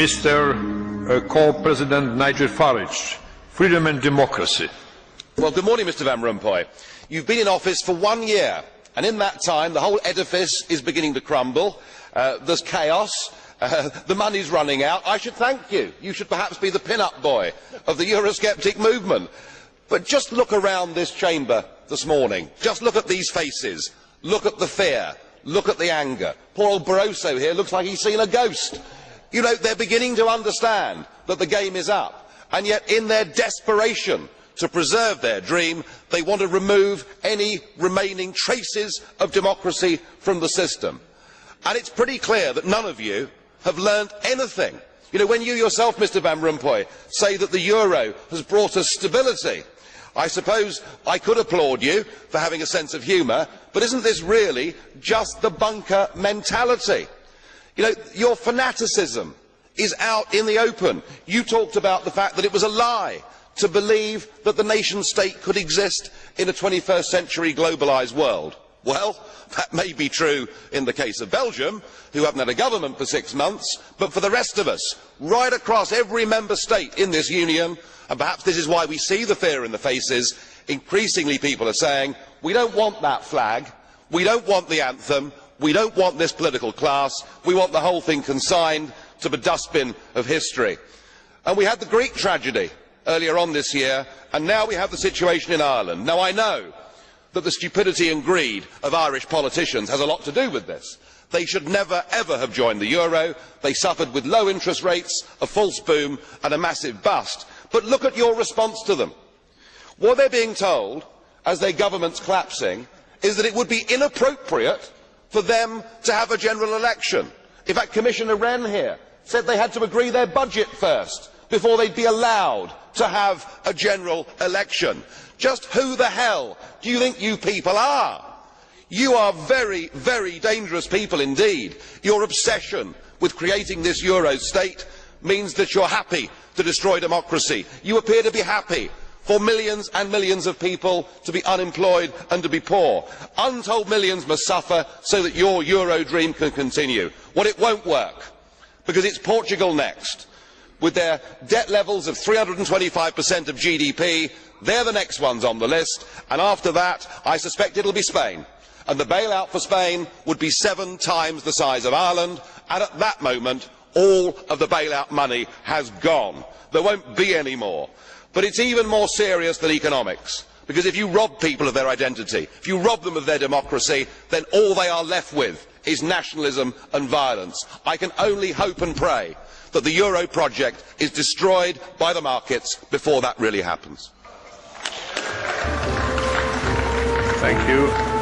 Mr. Co-President Nigel Farage, Freedom and Democracy. Well, good morning, Mr. Van Rompuy. You've been in office for 1 year, and in that time the whole edifice is beginning to crumble. There's chaos. The money's running out. I should thank you. You should perhaps be the pin-up boy of the Eurosceptic movement. But just look around this chamber this morning. Just look at these faces. Look at the fear. Look at the anger. Poor old Barroso here looks like he's seen a ghost. You know, they're beginning to understand that the game is up. And yet, in their desperation to preserve their dream, they want to remove any remaining traces of democracy from the system. And it's pretty clear that none of you have learned anything. You know, when you yourself, Mr. Van Rompuy, say that the euro has brought us stability, I suppose I could applaud you for having a sense of humour, but isn't this really just the bunker mentality? You know, your fanaticism is out in the open. You talked about the fact that it was a lie to believe that the nation state could exist in a 21st century globalised world. Well, that may be true in the case of Belgium, who haven't had a government for 6 months, but for the rest of us, right across every member state in this union, and perhaps this is why we see the fear in the faces, increasingly people are saying, we don't want that flag, we don't want the anthem, we don't want this political class, we want the whole thing consigned to the dustbin of history. And we had the Greek tragedy earlier on this year, and now we have the situation in Ireland. Now I know that the stupidity and greed of Irish politicians has a lot to do with this. They should never ever have joined the euro. They suffered with low interest rates, a false boom and a massive bust. But look at your response to them. What they're being told, as their government's collapsing, is that it would be inappropriate for them to have a general election. In fact, Commissioner Rehn here said they had to agree their budget first before they'd be allowed to have a general election. Just who the hell do you think you people are? You are very, very dangerous people indeed. Your obsession with creating this euro state means that you're happy to destroy democracy. You appear to be happy for millions and millions of people to be unemployed and to be poor. Untold millions must suffer so that your euro dream can continue. Well, it won't work, because it's Portugal next. With their debt levels of 325% of GDP, they're the next ones on the list, and after that, I suspect it'll be Spain. And the bailout for Spain would be 7 times the size of Ireland, and at that moment, all of the bailout money has gone. There won't be any more. But it's even more serious than economics, because if you rob people of their identity, if you rob them of their democracy, then all they are left with is nationalism and violence. I can only hope and pray that the euro project is destroyed by the markets before that really happens. Thank you.